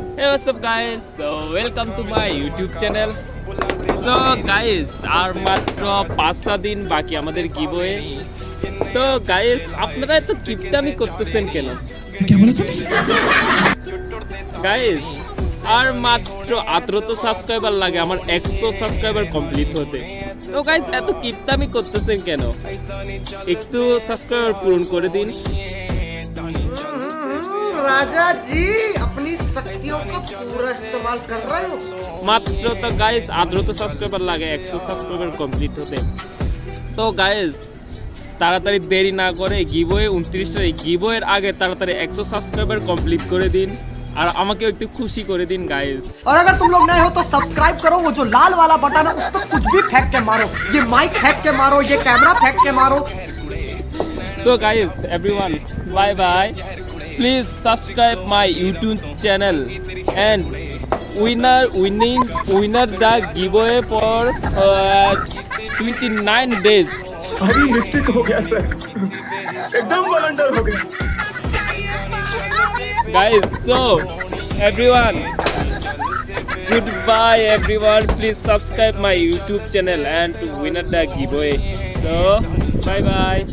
Hey, what's up guys? So welcome to my YouTube channel. So guys, আর মাত্র 5টা দিন বাকি আমাদের গিভওয়ে। তো গাইস, আপনারা এত কিপটামি করতেছেন কেন? গাইস, আর মাত্র 18 সাবস্ক্রাইবার লাগে আমার 100 সাবস্ক্রাইবার কমপ্লিট হতে। তো গাইস, এত কিপটামি করতেছেন কেন? একটু সাবস্ক্রাইবার পূরণ করে দিন। राजा जी अपनी शक्तियों का पूरा इस्तेमाल कर रहे हो। মাত্র তো গাইস 18 সাবস্ক্রাইবার লাগে 100 সাবস্ক্রাইবার কমপ্লিট হতে। তো গাইস, তাড়াতাড়ি দেরি না করে গিভওয়ে 29 তারিখ, গিভওয়ের আগে তাড়াতাড়ি 100 সাবস্ক্রাইবার কমপ্লিট করে দিন আর আমাকেও একটু খুশি করে দিন গাইস। और अगर तुम लोग नए हो तो सब्सक्राइब करो, वो जो लाल वाला बटन है उस पर कुछ भी फेंक के मारो, ये माइक फेंक के मारो, ये कैमरा फेंक के मारो। So guys, everyone, bye bye. Please subscribe my YouTube channel and winner the giveaway for 29 days. अभी हिस्ट्रिक हो गया सर, एकदम वॉलंटियर हो गया। Guys, so everyone, goodbye everyone. Please subscribe my YouTube channel and to winner the giveaway. So bye bye.